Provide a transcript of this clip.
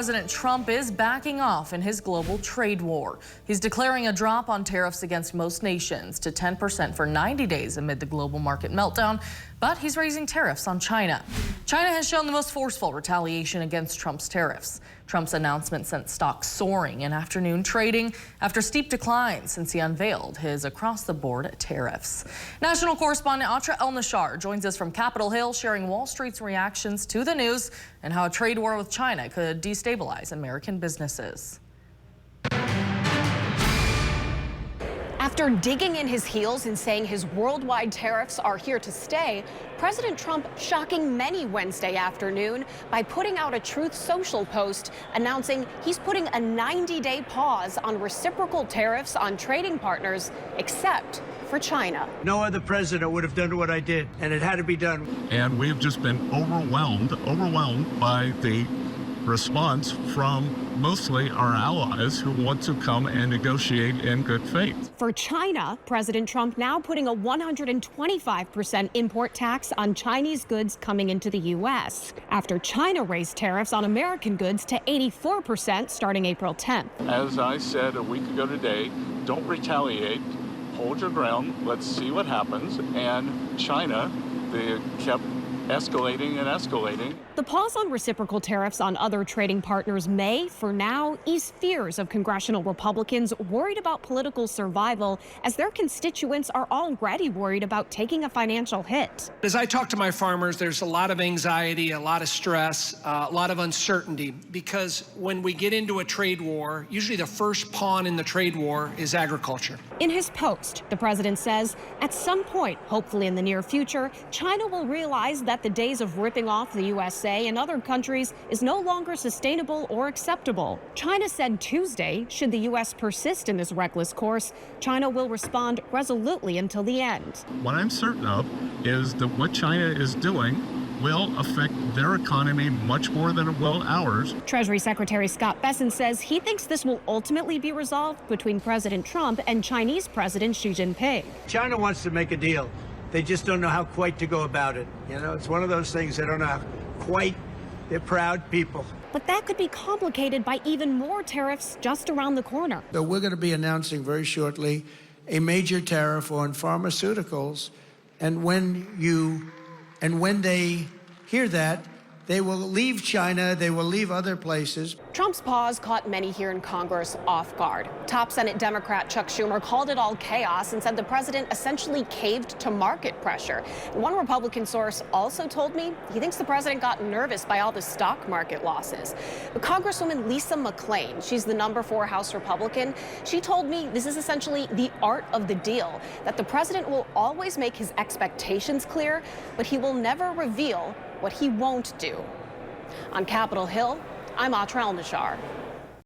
President Trump is backing off in his global trade war. He's declaring a drop on tariffs against most nations to 10% for 90 days amid the global market meltdown, but he's raising tariffs on China. China has shown the most forceful retaliation against Trump's tariffs. Trump's announcement sent stocks soaring in afternoon trading after steep declines since he unveiled his across-the-board tariffs. National correspondent Atra El-Nashar joins us from Capitol Hill, sharing Wall Street's reactions to the news and how a trade war with China could destabilize American businesses. After digging in his heels and saying his worldwide tariffs are here to stay, President Trump shocking many Wednesday afternoon by putting out a Truth Social post announcing he's putting a 90-day pause on reciprocal tariffs on trading partners, except for China. No other president would have done what I did, and it had to be done. And we've just been overwhelmed by the response from mostly our allies who want to come and negotiate in good faith. For China, President Trump now putting a 125% import tax on Chinese goods coming into the U.S. after China raised tariffs on American goods to 84% starting April 10th. As I said a week ago today, don't retaliate, hold your ground, let's see what happens. And China, they kept escalating and escalating. The pause on reciprocal tariffs on other trading partners may, for now, ease fears of congressional Republicans worried about political survival as their constituents are already worried about taking a financial hit. As I talk to my farmers, there's a lot of anxiety, a lot of stress, a lot of uncertainty, because when we get into a trade war, usually the first pawn in the trade war is agriculture. In his post, the president says, at some point, hopefully in the near future, China will realize that the days of ripping off the USA and other countries is no longer sustainable or acceptable. China said Tuesday, should the U.S. persist in this reckless course, China will respond resolutely until the end. What I'm certain of is that what China is doing will affect their economy much more than it will ours. Treasury Secretary Scott Bessent says he thinks this will ultimately be resolved between President Trump and Chinese President Xi Jinping. China wants to make a deal. They just don't know how quite to go about it. You know, it's one of those things they don't know how quite. They're proud people. But that could be complicated by even more tariffs just around the corner. So we're going to be announcing very shortly a major tariff on pharmaceuticals. And when they hear that, they will leave China, they will leave other places. Trump's pause caught many here in Congress off guard. Top Senate Democrat Chuck Schumer called it all chaos and said the president essentially caved to market pressure. One Republican source also told me he thinks the president got nervous by all the stock market losses. But Congresswoman Lisa McClain, she's the number 4 House Republican, she told me this is essentially the art of the deal, that the president will always make his expectations clear, but he will never reveal what he won't do. On Capitol Hill, I'm Atra El-Nashar.